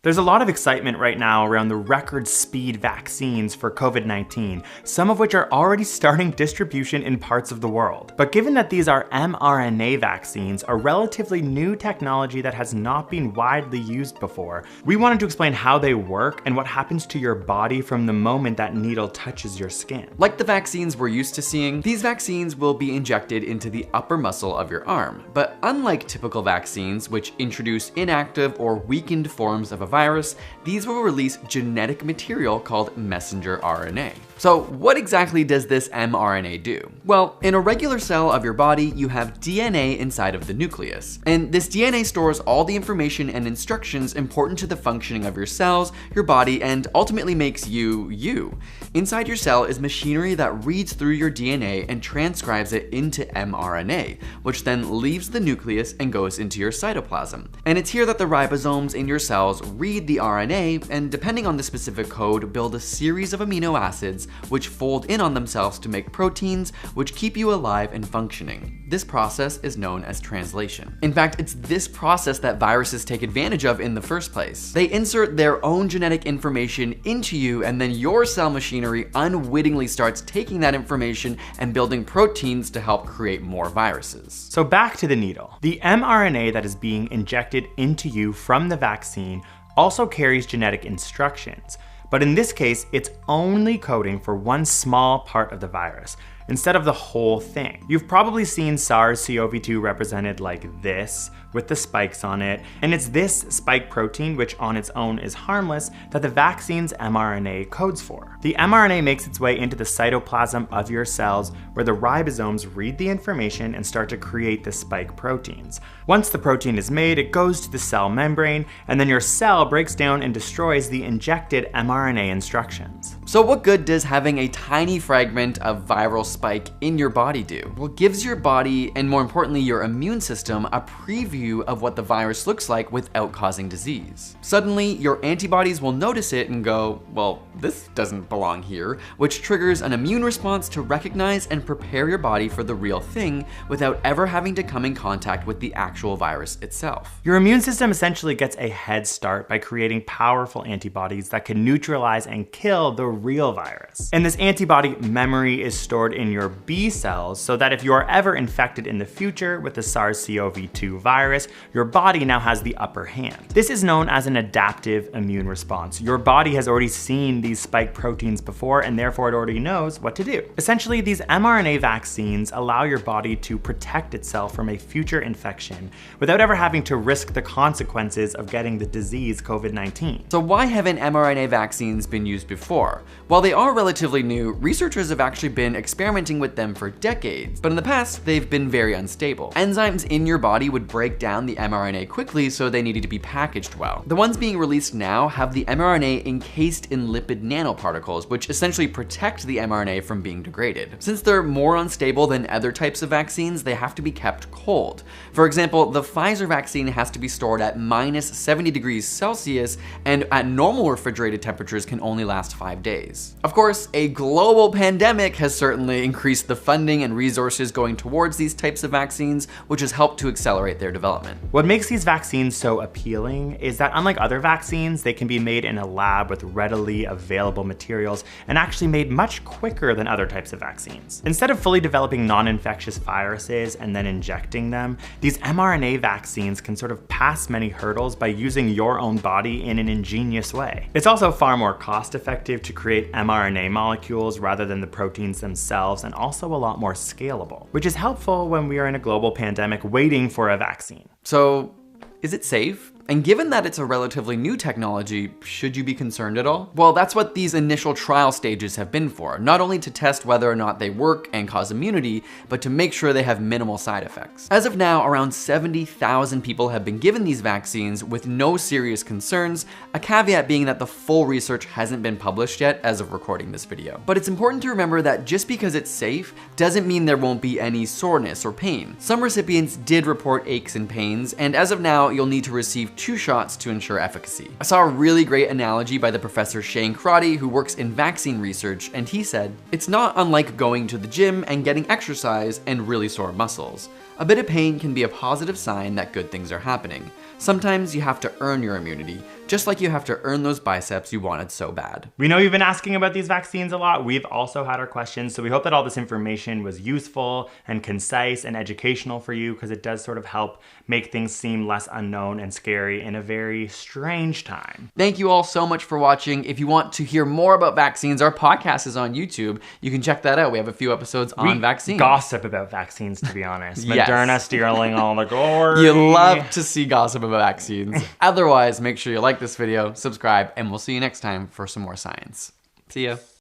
There's a lot of excitement right now around the record speed vaccines for COVID-19, some of which are already starting distribution in parts of the world. But given that these are mRNA vaccines, a relatively new technology that has not been widely used before, we wanted to explain how they work and what happens to your body from the moment that needle touches your skin. Like the vaccines we're used to seeing, these vaccines will be injected into the upper muscle of your arm. But unlike typical vaccines, which introduce inactive or weakened forms of a virus, these will release genetic material called messenger RNA. So what exactly does this mRNA do? Well, in a regular cell of your body, you have DNA inside of the nucleus. And this DNA stores all the information and instructions important to the functioning of your cells, your body, and ultimately makes you, you. Inside your cell is machinery that reads through your DNA and transcribes it into mRNA, which then leaves the nucleus and goes into your cytoplasm. And it's here that the ribosomes in your cells read the RNA, and depending on the specific code, build a series of amino acids which fold in on themselves to make proteins which keep you alive and functioning. This process is known as translation. In fact, it's this process that viruses take advantage of in the first place. They insert their own genetic information into you, and then your cell machinery unwittingly starts taking that information and building proteins to help create more viruses. So back to the needle. The mRNA that is being injected into you from the vaccine also carries genetic instructions. But in this case, it's only coding for one small part of the virus, instead of the whole thing. You've probably seen SARS-CoV-2 represented like this, with the spikes on it, and it's this spike protein, which on its own is harmless, that the vaccine's mRNA codes for. The mRNA makes its way into the cytoplasm of your cells, where the ribosomes read the information and start to create the spike proteins. Once the protein is made, it goes to the cell membrane, and then your cell breaks down and destroys the injected mRNA instructions. So what good does having a tiny fragment of viral spike in your body do? Well, it gives your body, and more importantly your immune system, a preview of what the virus looks like without causing disease. Suddenly, your antibodies will notice it and go, well, this doesn't belong here, which triggers an immune response to recognize and prepare your body for the real thing without ever having to come in contact with the actual virus itself. Your immune system essentially gets a head start by creating powerful antibodies that can neutralize and kill the real virus. And this antibody memory is stored in your B cells, so that if you are ever infected in the future with the SARS-CoV-2 virus, your body now has the upper hand. This is known as an adaptive immune response. Your body has already seen these spike proteins before, and therefore it already knows what to do. Essentially, these mRNA vaccines allow your body to protect itself from a future infection without ever having to risk the consequences of getting the disease COVID-19. So why haven't mRNA vaccines been used before? While they are relatively new, researchers have actually been experimenting with them for decades, but in the past, they've been very unstable. Enzymes in your body would break down the mRNA quickly, so they needed to be packaged well. The ones being released now have the mRNA encased in lipid nanoparticles, which essentially protect the mRNA from being degraded. Since they're more unstable than other types of vaccines, they have to be kept cold. For example, the Pfizer vaccine has to be stored at minus 70 degrees Celsius, and at normal refrigerated temperatures can only last 5 days. Of course, a global pandemic has certainly increased the funding and resources going towards these types of vaccines, which has helped to accelerate their development. What makes these vaccines so appealing is that unlike other vaccines, they can be made in a lab with readily available materials and actually made much quicker than other types of vaccines. Instead of fully developing non-infectious viruses and then injecting them, these mRNA vaccines can sort of pass many hurdles by using your own body in an ingenious way. It's also far more cost-effective to create mRNA molecules rather than the proteins themselves, and also a lot more scalable, which is helpful when we are in a global pandemic waiting for a vaccine. So, is it safe? And given that it's a relatively new technology, should you be concerned at all? Well, that's what these initial trial stages have been for, not only to test whether or not they work and cause immunity, but to make sure they have minimal side effects. As of now, around 70,000 people have been given these vaccines with no serious concerns, a caveat being that the full research hasn't been published yet as of recording this video. But it's important to remember that just because it's safe doesn't mean there won't be any soreness or pain. Some recipients did report aches and pains, and as of now, you'll need to receive 2 shots to ensure efficacy. I saw a really great analogy by the professor Shane Crotty, who works in vaccine research, and he said, "It's not unlike going to the gym and getting exercise and really sore muscles. A bit of pain can be a positive sign that good things are happening. Sometimes you have to earn your immunity, just like you have to earn those biceps you wanted so bad. We know you've been asking about these vaccines a lot. We've also had our questions, so we hope that all this information was useful and concise and educational for you, because it does sort of help make things seem less unknown and scary in a very strange time. Thank you all so much for watching. If you want to hear more about vaccines, our podcast is on YouTube. You can check that out. We have a few episodes on vaccines. Gossip about vaccines, to be honest. Yes. Moderna stealing all the glory. You love to see gossip about vaccines. Otherwise, make sure you like this video, subscribe, and we'll see you next time for some more science. See ya.